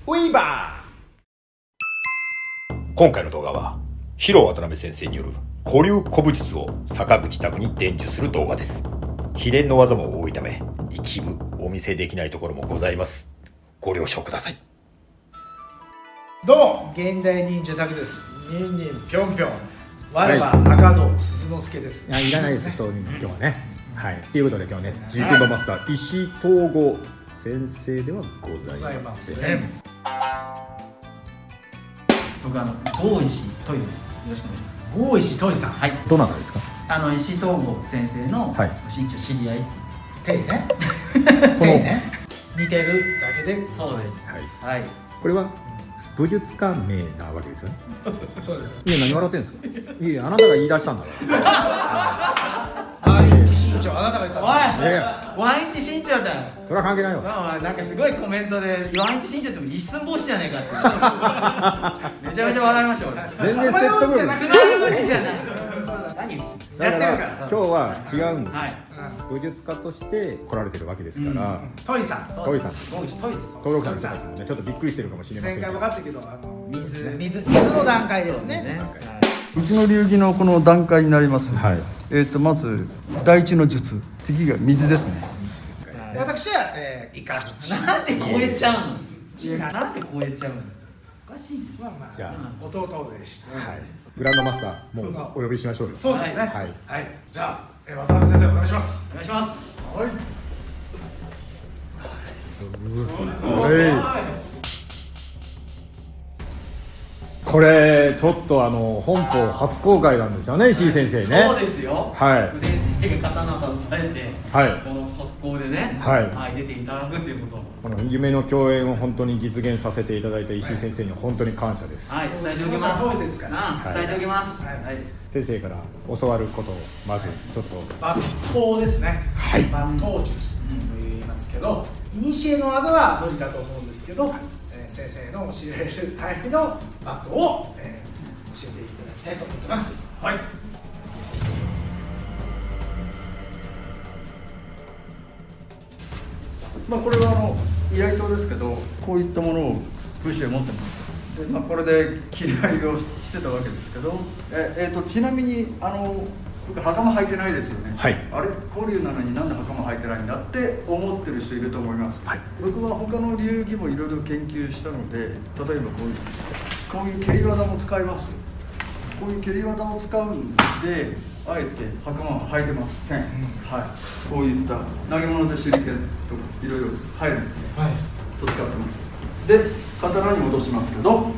ウィーバー。今回の動画は広渡辺先生による古流古武術を坂口拓に伝授する動画です。秘伝の技も多いため一部お見せできないところもございます。ご了承ください。どうも現代忍者拓です。ニンニンぴょんぴょん、我は赤道鈴之助です。いらないです、そういうの今日はね。はい、ということで今日はね、ジークンドマスター石井東吾先生ではございません。僕郷石トイレです。よろしくお願いします。郷石トイさん。はい。どなたですか？石井東吾先生の身長知り合い。手ね。手ね。似てるだけで。そうです。はい。これは武術家名なわけですよね。そうです。いや、何笑ってんですか？いや、あなたが言い出したんだから。ワンインチ身長、あなたが言ったの。おい、いやいや、ワンインチ身長だよ。それは関係ないわ。なんかすごいコメントでワンインチ身長って一寸法師じゃねえかってめちゃめちゃ笑いました俺。全然説得力ない。つまようじじゃない。何やってるから今日は違うんです。はい。武術家として来られてるわけですから。トイさん。トイさん、郷石トイです。登録者の人たちもね、ちょっとびっくりしてるかもしれません前回けど。分かったけど、水の段階ですね。うちの流儀のこの段階になります。はい。まず第一の術、次が水ですね。私はイカズチ。なんで超えちゃうの？違う。なんで超えちゃうの？おかしい。まあまあ、じゃ弟でして。はい。グランドマスター、もうお呼びしましょうよ。そうですね。はい。はい。じゃあ渡辺先生お願いします。お願いします。はい。これちょっと本邦初公開なんですよね、石井先生ね。そうですよ。はい。先生が刀を携えて、はい。この格好でね、はい出ていただくということを。この夢の共演を本当に実現させていただいた石井先生には本当に感謝です。はい、伝えておきます。そうですから。伝えておきます。はい。先生から教わることをまずちょっと。抜刀ですね。はい。抜刀術と言いますけど、古の技は無理だと思うんですけど、先生の教えるタイプの抜刀を、教えていただきたいと思ってます。はい。これは居合刀ですけど、こういったものを武士は持ってます。で、これで切り合いをしてたわけですけど、ちなみに僕袴履いてないですよね。はい。あれ古流なのになんで袴履いてないんだって思ってる人いると思います。はい。僕は他の流儀もいろいろ研究したので、例えばこういう蹴り技も使います。こういう蹴り技を使うんで、あえて袴は履いてません。はい。こういった投げ物で手裏剣とかいろいろ入るので、と使ってます。で、刀に戻しますけど、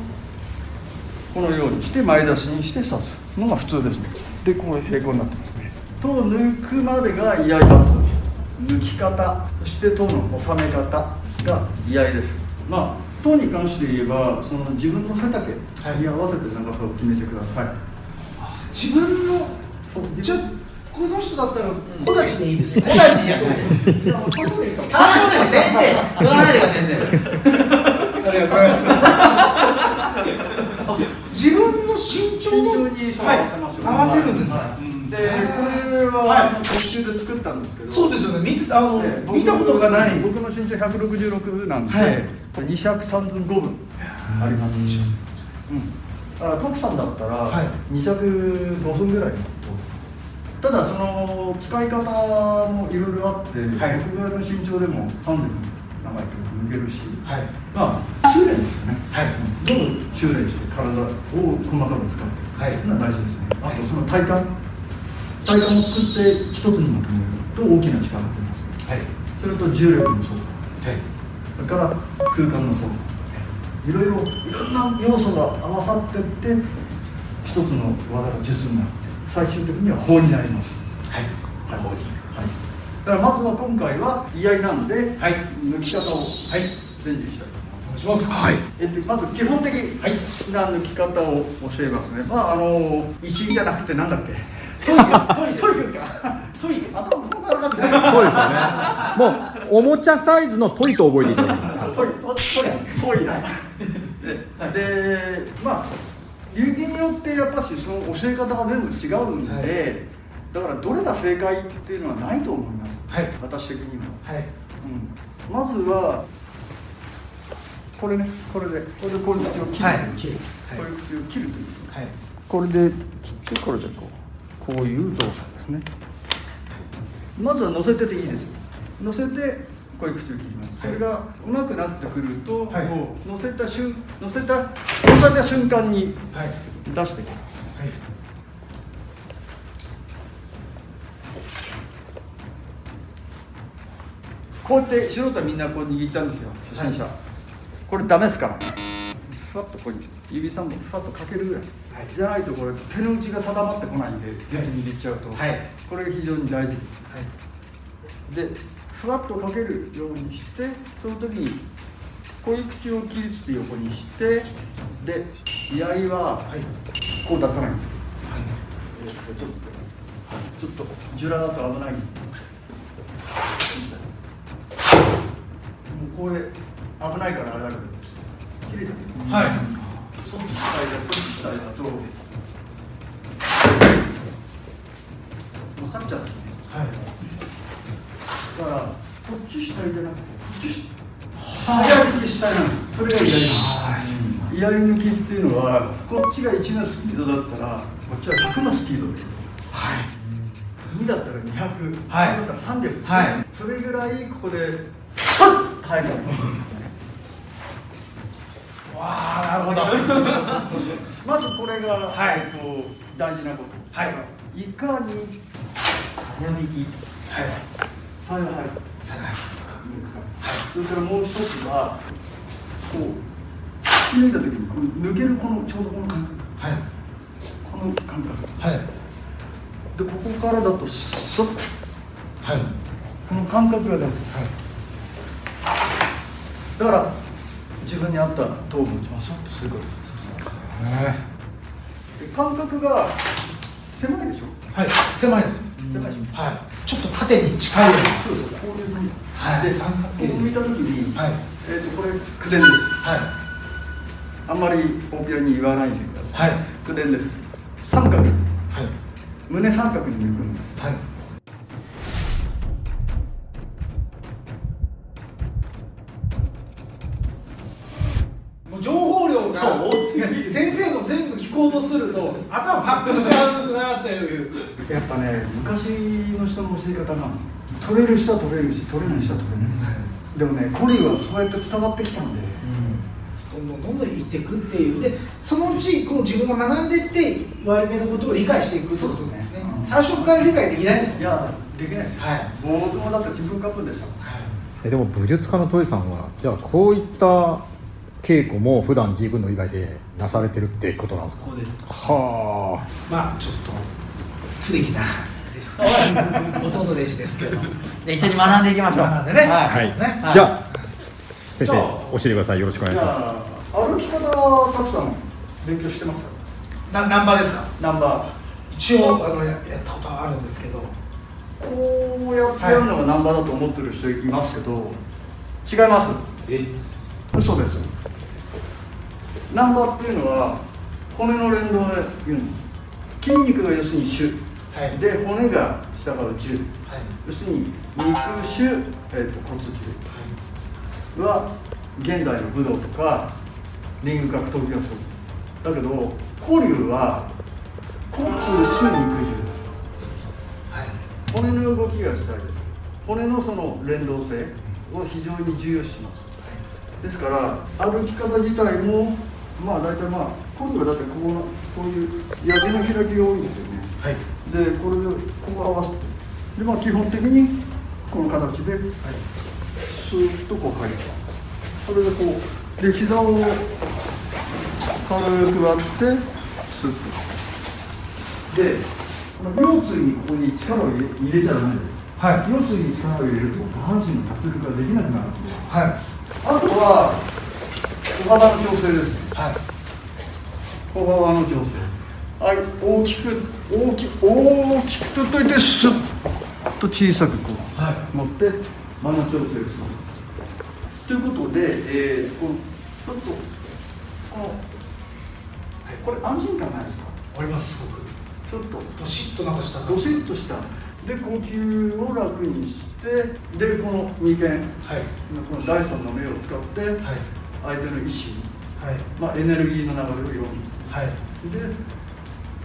このようにして前出しにして刺すのが普通ですね。で、こう平行になってますね。と抜くまでが居合バットです。抜き方、そしてとの収め方が居合です。とに関して言えば、その自分の背丈に合わせて長さを決めてください。自分の、じゃあこの人だったら小立ちでいいですね。小立ちじゃない。頼むで先生。言わないでください先生。ありがとうございます。自分の身長にに合わせるんですね。で、これは特集で作ったんですけど、そうですよね。見たことがない。僕の身長166なんで、203分5分あります。だから徳さんだったら205分ぐらい。ただその使い方もいろいろあって、僕ぐらいの身長でも30分長いと抜けるし、修練ですよね。どんどん修練して体を細かく使う。そんな大事ですね。あとその体幹を作って一つにまとめると大きな力が出ます。それと重力の操作、それから空間の操作、いろんな要素が合わさっていって一つの技が術になって、最終的には法になります。法に。だからまずは今回は居合なんで、抜き方を伝授したいと思います。お願いします。まず基本的な抜き方を教えますね。石じゃなくてなんだっけ？トイです。頭こんな悪かったね。そうですよね。もうおもちゃサイズのトイと覚えていただきます。トイだ。で、流儀によってやっぱしその教え方が全部違うんで、だからどれが正解っていうのはないと思います。私的には。まずはこれね、これでこういう口を切る、はい切るこういう口を切るという、はいこれで切ってこれでこういう動作ですね。まずは乗せてでいいです。乗せてこういう口を切ります。それがうまくなってくると、はいもう乗せた瞬間にはい出していきます。はいこうやって素人はみんなこう握っちゃうんですよ、初心者。これダメですから。ふわっとここに指3本ふわっとかけるぐらい。はいじゃないとこれ手の内が定まってこないんで、ギュッと握っちゃうと、はいこれが非常に大事です。はいで、ふわっとかけるようにして、その時にこういう口を切りつつ横にして、で、居合ははいこう出さないんです。ちょっとジュラだと危ないんで。もうこれ危ないからあれだけど、切れちゃう。はいそっち主体だと分かっちゃうんですよね。はいだからこっち主体じゃなくてこっち主体、早引き主体なんです。それが居合抜き。居合抜きっていうのはこっちが1のスピードだったらこっちは100のスピードで。2だったら200、はい3だったら300、はいそれぐらいここでスッと入る。わあなるほどまずこれが、はい大事なこと。はいいかに早引き、さや入る。さあそれからもう一つはこう引き抜いた時にこう抜けるこのちょうどこの感覚、はいこの感覚はいで、ここからだとスッとはいこの感覚が大事。だから自分に合った頭部をスッとすることです。で感覚が狭いでしょ。はい狭いです狭いでしょ。はいちょっと縦に近いようにそうです。こういう感じ。はいで、三角形こう向いた時に、はいこれ口伝です。はあんまり大ピアに言わないでください。はい口伝です。三角、いはい胸三角に抜くんです。はいもう情報量がそう多すぎる先生の全部聞こうとすると頭パッとしちゃうなっていうやっぱね、昔の人の教え方なんですよ。取れる人は取れるし、取れない人は取れない。でもね、コリはそうやって伝わってきたんで、どんどんどんどんいっていくっていうでそのうちこの自分が学んでいって言われてることを理解していくってことですねうん最初から理解できないですよいや、できないですよ。はい僕もだって自分書くんでしょ。でも武術家のトイさんはじゃあこういった稽古も普段自分の以外でなされてるってことなんですか。そうです。はまあちょっと不出来なでした弟弟子ですけどで一緒に学んでいきましょう。学んでねあ、はい、そうねじゃあ先生じゃあ教えてください。よろしくお願いしまじゃあ、歩き方はたくさん勉強してますか。何番ですかナンバー。一応やったことはあるんですけどこうやってやるのがナンバーだと思ってる人いますけど、違います。嘘です。ナンバーっていうのは骨の連動で言うんです。筋肉が要するに主、はいで骨が従う重、はい要するに肉主、骨重は現代の武道とかリング格闘技はそうです。だけど古流は骨主肉重です。そうですはい骨の動きが主体です。骨のその連動性を非常に重要視します。ですから歩き方自体もまあ大体まあ古流はだってこういう矢印の開きが多いんですよね。はいでこれでこう合わせてでまあ基本的にこの形でスーッとこう入る。それでこうで膝を軽く割ってスーッと。でこの腰椎にここに力を入れちゃダメです。はい腰椎に力を入れると下半身の脱力ができなくなるんで。はいあとは歩幅の調整ですね。はい歩幅の調整。はい、大きくとっといてスッと小さくこう、持って間の調整をする。ということで、このちょっとこれ安心感ないですか。ありますすごくちょっとどしっとなんかしたどしっとしたで呼吸を楽にしてでこの眉間はいこの第三の目を使って、はい相手の意思、はいまあ、エネルギーの流れを読むんです。はい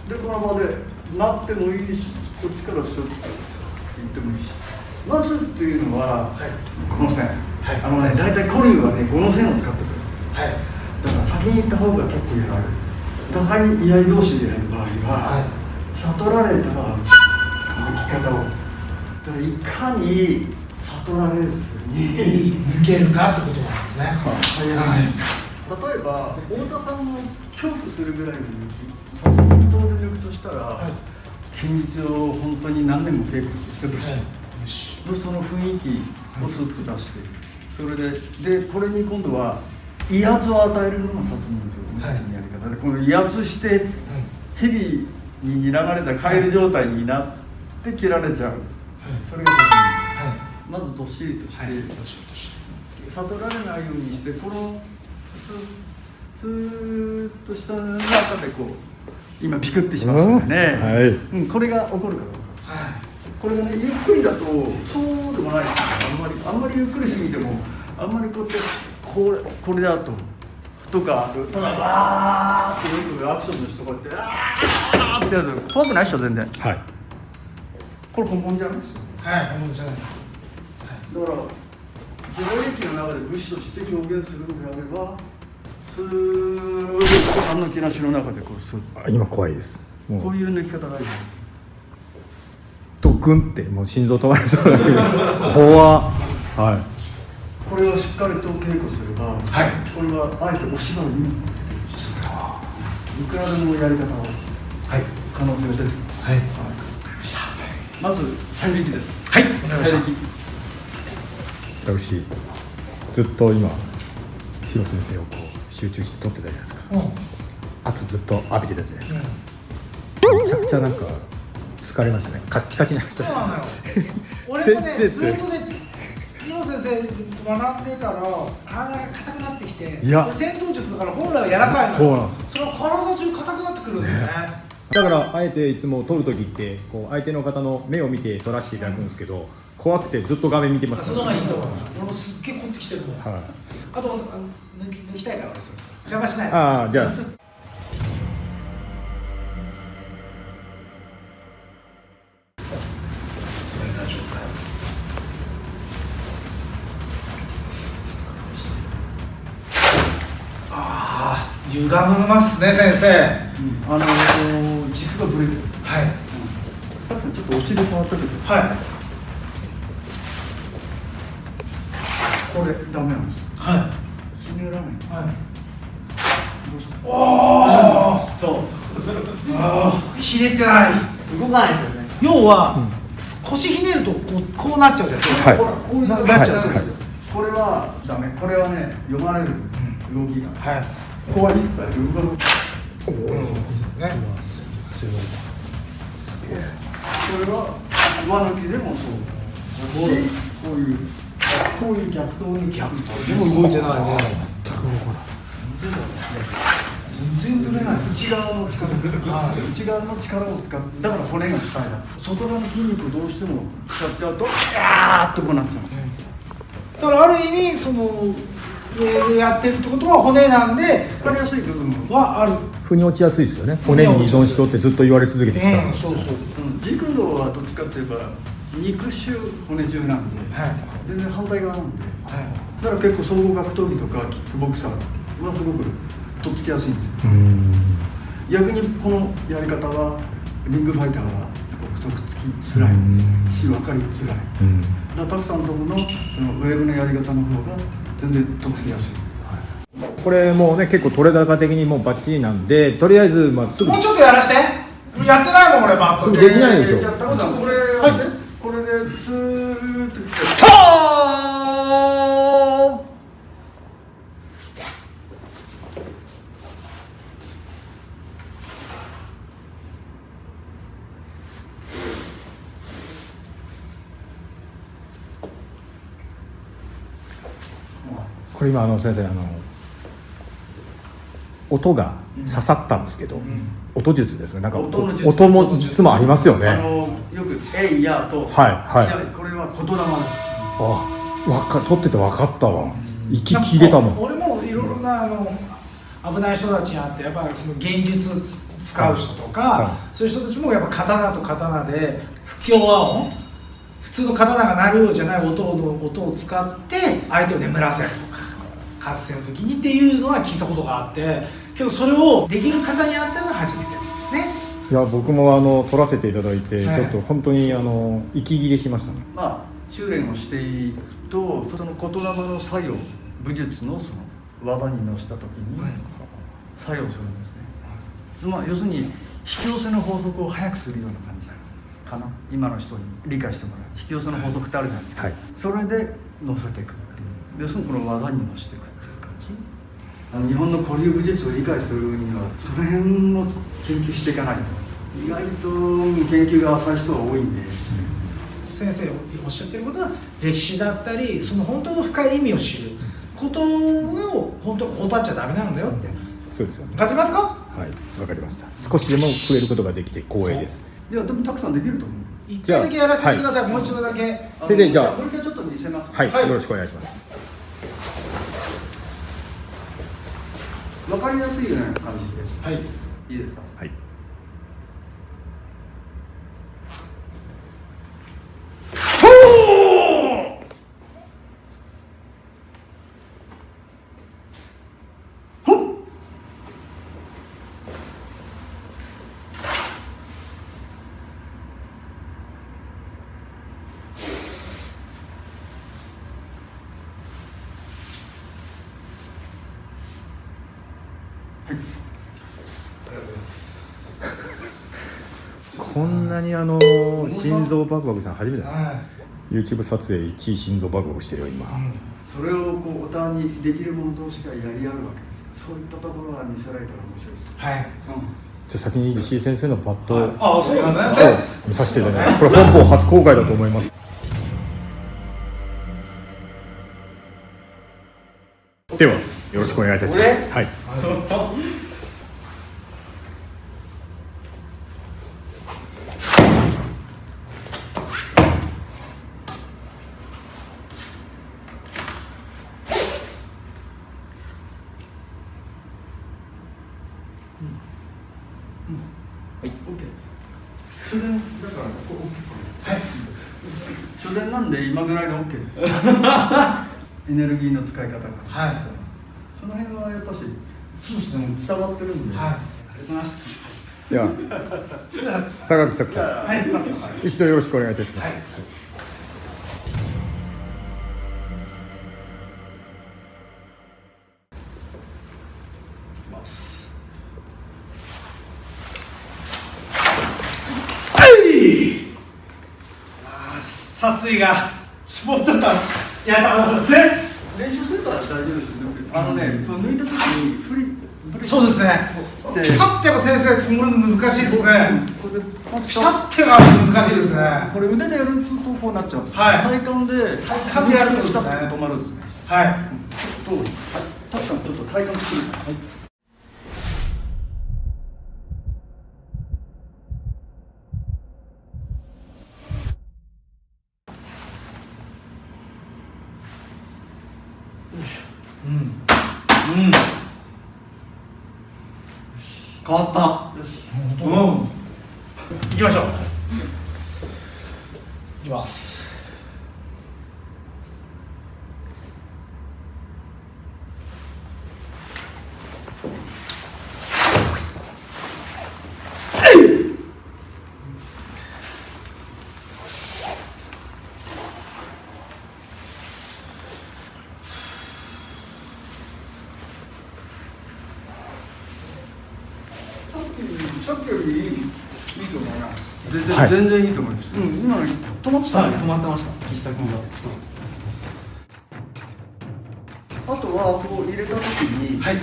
でこの場でなってもいいし、こっちからスッと言ってもいいし、まずっていうのは、この線、大体コリューはね、この線を使ってくれるんです。はいだから先に行った方が結構やられる。互いに居合同士でやる場合は、悟られたら生き方を、だからいかに悟られずに抜けるかってことなんですね。例えば太田さんの恐怖するぐらいの殺人刀で抜くとしたら、近日を本当に何年も稽古してほしい、その雰囲気をスッと出して、それでこれに今度は威圧を与えるのが殺人刀のやり方で、この威圧して蛇に睨まれたカエル状態になって切られちゃう、それが殺人、まずどっしりとして、悟られないようにして、このスーッとした中でこう今ピクってしますよね、これが起こるかどうか、これがねゆっくりだとそうでもないですよ。あんまりゆっくりすぎても、あんまりこうやってこれだとか、ただわーってよくアクションの人こうやってあーってやると怖くないでしょ全然。これ本物じゃないですよ。本物じゃないです。だから自動劇の中で武士として表現するのであれば、スーッとあの木梨の中でこうスーッと今怖いです。こういう抜き方がいいんです。とグンってもう心臓止まりそうだけど怖っ。これをしっかりと稽古すれば、これはあえてお芝居にいくらでもやり方を、可能性が出てくる。まず線引きです。お願いします。私ずっと今ヒロ先生をこう集中して撮ってたじゃないですか。圧ずっと浴びてたじゃないですか。めちゃくちゃなんか疲れましたね。カッチカチになりました。そうなのよ。俺もね、ずっとね、ヒロ先生学んでたら体が硬くなってきて、戦闘術だから本来は柔らかいの。それは体中硬くなってくるんだよね。だからあえていつも撮るときってこう相手の方の目を見て撮らせていただくんですけど、怖くてずっと画面見てます。その方がいいと思う。俺もすっげえ凝ってきてるもん。あと抜きたいから俺それ邪魔しない。じゃあ。それが状態。歪みますね先生。軸がぶれてる。たくさんちょっとお尻触ったけど。これダメなんですよ。ひねらないんです。ひねってない。動かないですよね。要は腰ひねるとこうなっちゃうじゃん。ほらこういうなっちゃう。これはダメ。これはね読まれるんです。動きが。ここは一切動かない。これは上抜きでもそう。こういう逆刀に逆刀でも動いてないね。全然ぶれない。内側の力を使って、だから骨が使えない。外側の筋肉をどうしても使っちゃうとっとこうなっちゃうんです。だからある意味その上でやってるってことは骨なんで分かりやすい部分はある。腑に落ちやすいですよね。骨に依存しとってずっと言われ続けてきた。軸道はどっちかっていえば肉臭骨中なんで、全然反対側なんで、だから結構総合格闘技とかキックボクサーはすごくとっつきやすいんですよ。逆にこのやり方はリングファイターはすごくとっつきづらいし分かりづらい。だからたくさんのところのそのウェーブのやり方の方が全然とっつきやすい。これもうね結構取れ高的にもうバッチリなんで、とりあえずすぐもうちょっとやらして。やってないもん俺バット。すぐできないでしょ。たくさんこれこれでスーッときてこれ今先生音が刺さったんですけど、音術ですね。なんか音も術もありますよね。よく「えいや」と「これは言霊です。撮ってて分かったわ。息切れたもん。俺もいろいろ危ない人たちにあってやっぱりその現術使う人とか、そういう人たちもやっぱ刀と刀で不協和音、普通の刀が鳴るようじゃない音を使って相手を眠らせるとか合戦の時にっていうのは聞いたことがあって、けどそれをできる方に会ったのが初めてですね。いや僕も撮らせていただいて、ちょっと本当に息切れしましたね。まあ修練をしていくとその言霊の作用、武術のその技に乗せた時に作用するんですね。まあ要するに引き寄せの法則を早くするような感じかな。今の人に理解してもらう引き寄せの法則ってあるじゃないですか、はい、それで乗せていくっていう、要するにこの技に乗せていくっていう感じ。日本の古流武術を理解するにはその辺も研究していかないと、意外と研究が浅い人が多いんで、先生おっしゃってることは歴史だったりその本当の深い意味を知ることを本当に怠っちゃダメなんだよって。そうですよね。感じますか？はい、わかりました。少しでも増えることができて光栄です。いやでもたくさんできると思う。一回だけやらせてください、はい、もう一度だけ。それでじゃあもう一回ちょっと見せます。はい、はい、よろしくお願いします。わかりやすいような感じです。はい。いいですか？はい。ありがとうございます。こんなに心臓バクバクさん初めてだ、はい、YouTube 撮影1位心臓バクバクしてるよ今、それをこうお互いにできる者同士がやり合うわけです。そういったところが見せられたら面白いです。はい、じゃあ先に石井先生のバットを、ああそうなんですね、見させていただいて、これ本邦初公開だと思います。ではよろしくお願いいたします。はい。はい、OK。初電だからここ OK かな。はい。初電なんで今ぐらいで OK です。エネルギーの使い方が。はい。その辺はやっぱしそうですね。伝わってるんで。はい。ありがとうございます。では坂口作さん、はい、一度よろしくお願いいたします。はい。殺意がもうちょっとやったものですね。練習するから大丈夫ですよ。抜いた時に振り。そうですね。ピタッてやっぱ先生止めるの難しいですね。ピタッてが難しいですね。これ腕でやるとこうなっちゃうんです。はい。体幹でやるとですね。止まるんですね。はい。たくさんちょっと体幹作る。はい。変わった。よし。行きましょう。行きます。さっきよりいいと思うな。全然いいと思います。今の止まってた。止まってました。喫茶店が。あとはこう入れた時に、はい。入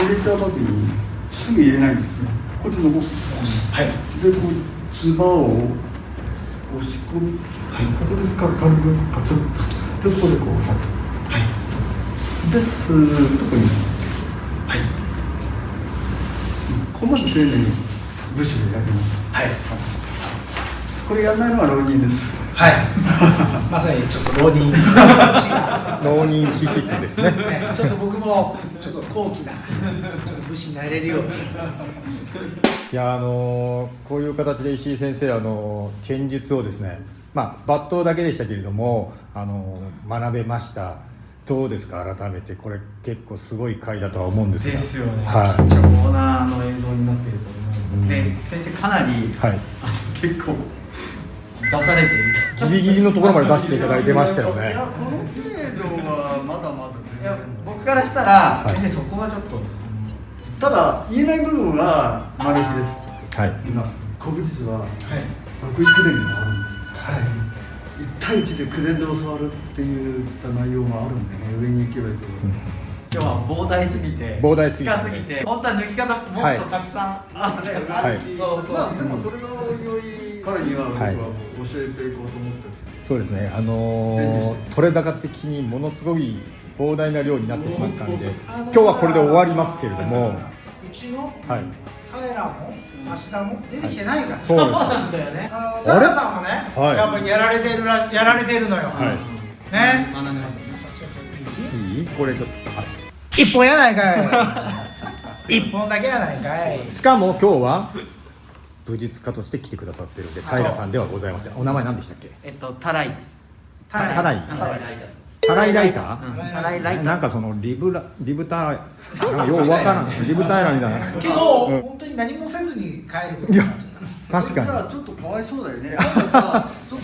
れた時にすぐ入れないんですよ。これで残すんです。はい。でこうつばを押し込み、はい。ここですから軽くカツッカツッでここでこう押さえてます。はい。でスーッとここに。はい。ここまで丁寧に武士でやります。はい。これやらないのは浪人です。はいまさにちょっと浪人浪人気質ですね。ね、ちょっと僕もちょっと高貴なちょっと武士になれるように。いやこういう形で石井先生剣術をですね、まあ抜刀だけでしたけれども学べました。どうですか、改めてこれ結構すごい回だとは思うんですが。ですよね、はい、貴重な映像になっていると思うので、先生かなり、はい、結構出されてるギリギリのところまで出していただいてましたよね。いや、この程度はまだまだいや僕からしたら、はい、先生そこがちょっとただ言えない部分はマル秘ですってはい言います。古武術ははい学位口伝があるんで、はい1対1で口伝で教わるっていう内容があるんでね、上に行けば行くほど。今日は膨大すぎて、膨大すぎて深すぎて、本当は抜き方もっとたくさんあったよな、はいそうそう、まあでもそれがおいおい彼には僕はもう教えていこうと思ってる。そうですね、取れ高的にものすごい膨大な量になってしまったんで、今日はこれで終わりますけれども、うちのはい、平も芦田も出てきてないから、そうですなんだよね。平さんもね、はいやっぱりやられてるのよ、はいね。学んでますよね。ちょっといい？いい？これちょっと、一本やないかい。一本だけやないかい。しかも今日は武術家として来てくださってるんで、平さんではございません。お名前何でしたっけ？タライです。タライタライライターです。タライライター？タライライター。なんかそのリブター、なんかようわからん、リブタイラみたいな。けど、本当に何もせずに帰ることになっちゃった。確かに。だからちょっとかわいそうだよね。なんかさちょっと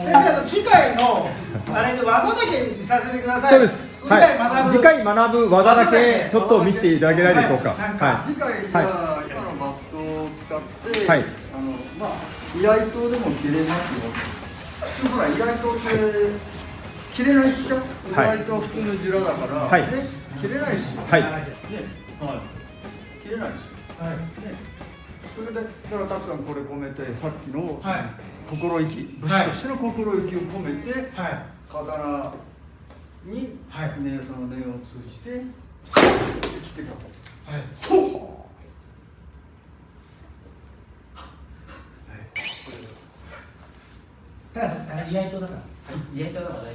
先生次回のあれで技だけ見させてください。そうです。次回学ぶ。次回学ぶ技だけちょっと見せていただけないでしょうか。は次回じゃあ今のバットを使って、はいまあ居合刀でも切れますよ。普通ほら居合刀って切れないっしょ。居合刀は普通のジュラだから、はいね切れないっしょ。い。はい。ね、はい。切れないっしょ。はい。ね、それでだからたくさんこれ込めてさっきのはい。心意気、武士としての心意気を込めて、はい。刀に、はいね、その念を通じて切っていくわけ。はい。ほっ。平さん、意外とだから。意外とだから大丈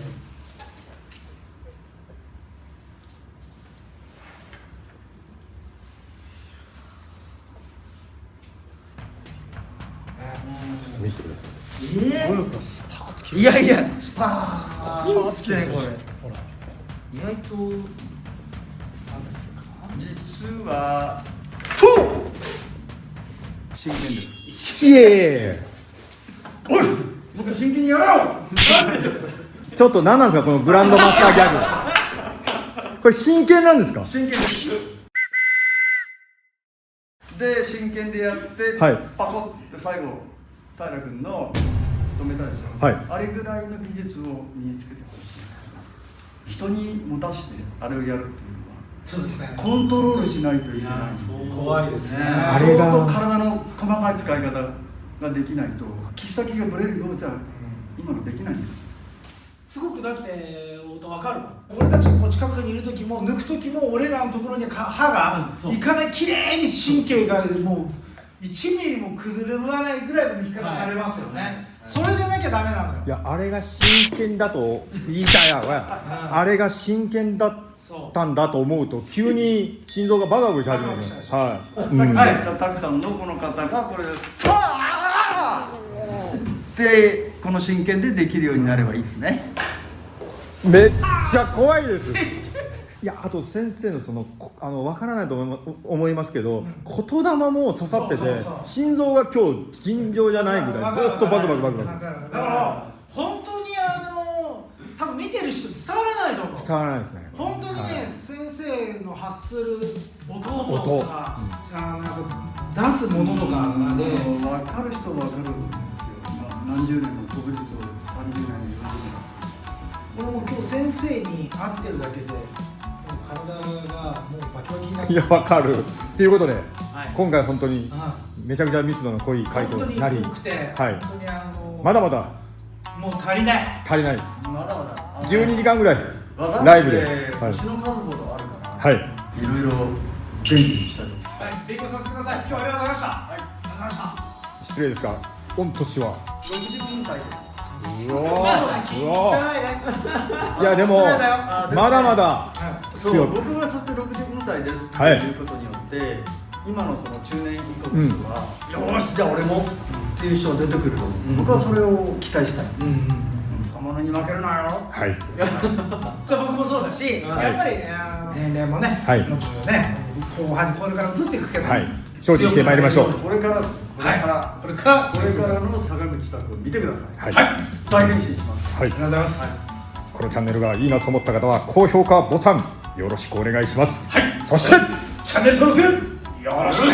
見せてください。夫。いやいや、スパー。いいっすねこれ。ほら。意外となんですか。実は真剣です。いえ。おい、もっと真剣にやろう。ちょっと何なんですかこのグランドマスターギャグ。これ真剣なんですか？真剣ですで真剣でやって、はいパコって最後平君の止めたでしょ、はいあれぐらいの技術を身につけて人に持たしてあれをやるっていうのはそうですね。コントロールしないといけない怖いですね。あれが相当体の細かい使い方ができないと切っ先がぶれるようじゃ今のできないんですすごくだって分かるもん。俺たちがこう近くにいる時も抜く時も俺らのところに歯がいかない、綺麗に神経がもう1ミリも崩れないぐらいの抜き方されますよね、それじゃなきゃダメなのよ。いや、あれが真剣だと言いたいやあれが真剣だったんだと思うと急に心臓がバカバカし始める。はい。さっき言ったたくさんのこの方がこれでこの真剣でできるようになればいいですね。めっちゃ怖いです。いや、あと先生のそのわからないと思いますけど、言霊も刺さってて、心臓が今日尋常じゃないぐらいずっとバクバクバクバク。だから本当に多分見てる人伝わらないと思う。伝わらないですね。本当にね、はい、先生の発する音とか、なんか出すものとかがね、分かる人は分かるんですよ。何十年の古武術を30年40年。これも今日先生に会ってるだけでもう体がもうバキバキになっていや、わかる。ということで、はい、今回本当にめちゃくちゃ密度の濃い回答になり、本当に濃くて、はい、本当にまだまだもう足りない。足りないです。まだまだ12時間ぐらい技ライブで、はい、星の数ほどあるから、はい、いろいろ元気にしたいと思います。はい、勉強させてください。今日はありがとうございました。はい、ありがとうございました。失礼ですが、御年は62歳です。うわ後ろね、汚いね。いやでも失礼だよまだまだそう僕がそうやって65歳ですっていうことによって、今のその中年以降の人が、よーしじゃあ俺もっていう人が出てくると、僕はそれを期待したい。刃物に負けるなよ。はい僕もそうだし、やっぱり年齢もね、はい40ね、後半にこれから移っていくけど、はい精進してまいりましょう。これからこれからの坂口拓を見てください。はい大変身します。はいありがとうございます。このチャンネルがいいなと思った方は高評価ボタンよろしくお願いします。はい、そしてチャンネル登録よろしく。